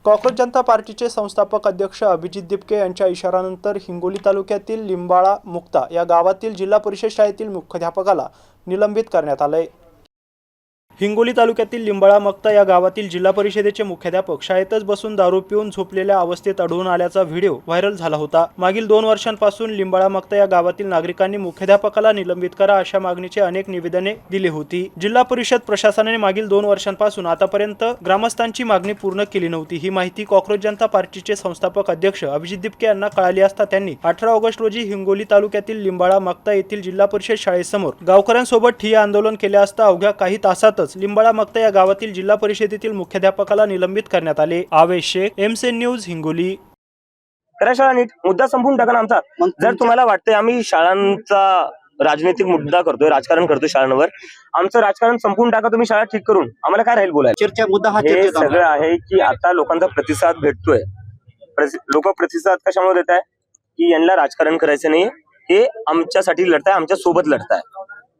Cockroach जनता पार्टीचे संस्थापक अध्यक्ष अभिजित दिपके यांच्या इशाऱ्यानंतर हिंगोली तालुक्यातील लिंबाळा मुक्ता या गावातील जिल्हा परिषद शाळेतील मुख्याध्यापकाला निलंबित करण्यात आले। हिंगोली तालुक्यातील लिंबाळा मुक्ता या गावातील जिल्हा परिषदेचे मुख्याध्यापक शाळेतच बसून दारू पिऊन झोपलेल्या अवस्थेत आढळून आल्याचा व्हिडिओ व्हायरल झाला होता। मागील 2 वर्षांपासून लिंबाळा मुक्ता या गावातील नागरिकांनी मुख्याध्यापकाला निलंबित करा अशा मागणीचे अनेक निवेदने दिली होती। जिल्हा परिषद प्रशासनाने मागील 2 वर्षांपासून आतापर्यंत ग्रामस्थांची मागणी पूर्ण केली नव्हती। ही माहिती कॉक्रोच जनता पार्टीचे संस्थापक अध्यक्ष अभिजित दिपके यांना कळाली असता त्यांनी 18 ऑगस्ट रोजी हिंगोली तालुक्यातील लिंबाळा मुक्ता येथील जिल्हा परिषद शाळेसमोर गावकऱ्यांसोबत ठिय्या आंदोलन केले असता अवघ्या काही तासात लिंबाळा मुक्ता या गावातील जिल्हा परिषदेतील मुख्याध्यापकाला निलंबित करण्यात आले। आवेश शेख, एमसीएन न्यूज, हिंगोली। करा शाळा नीट, मुद्दा संपून टाका आमचा। जर तुम्हाला वाटतंय आम्ही शाळांचा राजनैतिक मुद्दा करतोय, राजकारण करतोय शाळांवर, आमचं राजकारण संपून टाका तुम्ही शाळा ठीक करून, आम्हाला काय राहील बोलायला। चर्चा मुद्दा हा हे सगळं आहे की आता लोकांचा प्रतिसाद भेटतोय। लोक प्रतिसाद कशामुळे देत आहे की यांना राजकारण करायचं नाही, हे आमच्यासाठी लढताय, आमच्या सोबत लढताय।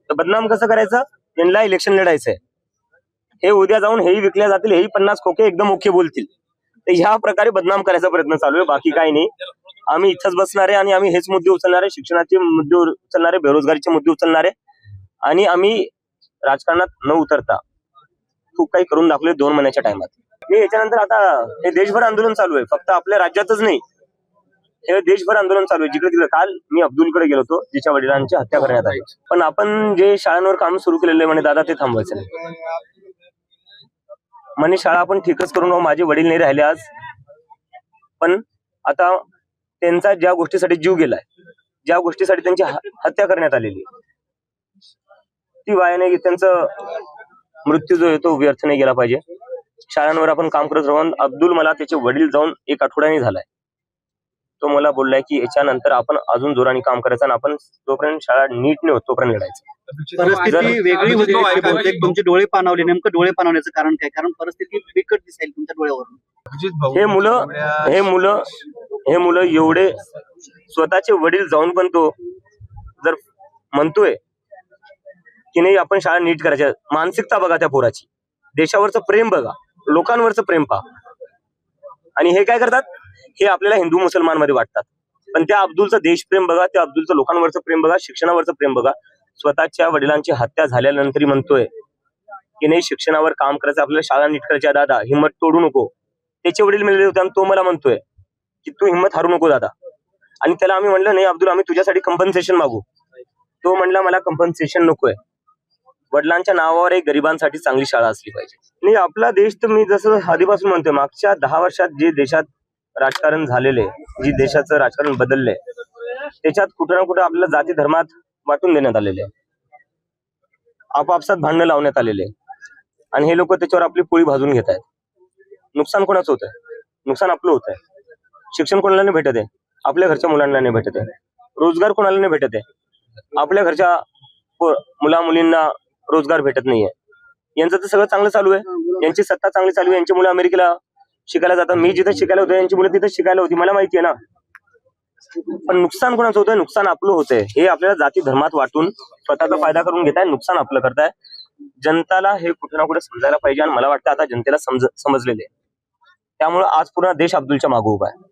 तर बदनाम कसं करायचं, यांना इलेक्शन लढायचंय, हे उद्या जाऊन हेही विकल्या जातील, हेही 50 खोके एकदम ओके बोलतील। तर ह्या प्रकारे बदनाम करायचा प्रयत्न चालू आहे, बाकी काही नाही। आम्ही इथंच बसणार आहे आणि आम्ही हेच मुद्दे उचलणार आहे, शिक्षणाचे मुद्दे उचलणार आहे, बेरोजगारीचे मुद्दे उचलणार आहे आणि आम्ही राजकारणात न उतरता खूप काही करून दाखवले 2 महिन्याच्या टाइमात। मी याच्यानंतर आता हे देशभर आंदोलन चालू आहे, फक्त आपल्या राज्यातच नाही, हे देशभर आंदोलन चालू आहे। जिकडे तिकडे काल मी अब्दुलकडे गेलो होतो, जिच्या वडिलांची हत्या करण्यात आली। पण आपण जे शाळांवर काम सुरू केलेले म्हणे दादा ते थांबवायचं नाही म्हणे, शाळा आपण ठीकच करून माझे वडील नाही राहिले आज, पण आता त्यांचा ज्या गोष्टीसाठी जीव गेलाय, ज्या गोष्टीसाठी त्यांची हत्या करण्यात आलेली, ती वाया नाही, त्यांचं मृत्यू जो आहे तो व्यर्थ नाही गेला पाहिजे। शाळांवर आपण काम करत राहून अब्दुल, मला त्याचे वडील जाऊन 1 आठवड्याने झालाय, तो मला बोललाय की याच्यानंतर आपण अजून जोराने काम करायचं आणि आपण जोपर्यंत शाळा नीट नाही होत तोपर्यंत लढायचं। परिस्थिती वेगळी होती, बहुतेक तुमचे डोळे पाणावले। नेमकं डोळे पाणावण्याचं कारण काय? कारण परिस्थिती बिकट दिसेल तुमच्या डोळ्यावरून। हे मुलं एवढे स्वतःचे वडील जाऊन पण तो जर म्हणतोय की नाही आपण शाळा नीट करायच्या, मानसिकता बघा त्या पोराची, देशावरचं प्रेम बघा, लोकांवरचं प्रेम पहा। आणि हे काय करतात, हे आपल्याला हिंदू मुसलमान मध्ये वाटतात, पण त्या अब्दुलचं देशप्रेम बघा, त्या अब्दुलचं लोकांवरचं प्रेम बघा, शिक्षणावरचं प्रेम बघा। स्वतःच्या वडिलांची हत्या झाल्यानंतर म्हणतोय की नाही शिक्षणावर काम करायचं, आपल्याला शाळा नीट करायच्या, दादा हिंमत तोडू नको। त्याचे वडील मिळाले होते आणि तो मला म्हणतोय की तू हिंमत हारू नको दादा। आणि त्याला आम्ही म्हणलं नाही अब्दुल, आम्ही तुझ्यासाठी कंपन्सेशन मागू। तो म्हणला मला कंपन्सेशन नकोय, वडिलांच्या नावावर एक गरिबांसाठी चांगली शाळा असली पाहिजे। नाही आपला देश तर मी जसं आधीपासून म्हणतोय, मागच्या 10 वर्षात जे देशात राजकारण झालेले, जी देशाचं राजकारण बदललंय, त्याच्यात कुठं ना कुठं आपल्याला जाती धर्मात वाटून देण्यात आलेले, आपापसात भांडणं लावण्यात आलेले, आणि हे लोक त्याच्यावर आपली पोळी भाजून घेत आहेत। नुकसान कोणाचं होत आहे? नुकसान आपलं होत आहे। शिक्षण कोणाला नाही भेटत आहे? आपल्या घरच्या मुलांना नाही भेटत आहे। रोजगार कोणाला नाही भेटत आहे? आपल्या घरच्या मुला मुलींना रोजगार भेटत नाहीये। यांचं तर सगळं चांगलं चालू आहे, यांची सत्ता चांगली चालू आहे, यांची मुलं अमेरिकेला शिकायला जातात, मी जिथे शिकायला होतो यांची मुलं तिथे शिकायला होती, मला माहितीये ना। पण नुकसान कोणाचं होतंय? नुकसान आपलं होतंय। हे आपल्याला जाती धर्मात वाटून स्वतःचा फायदा करून घेताय, नुकसान आपलं करताय। जनताला हे कुठे ना कुठे समजायला पाहिजे, आणि मला वाटतं आता जनतेला समजलेले आहे। त्यामुळे आज पूर्ण देश अब्दुलच्या मागे उभा आहे।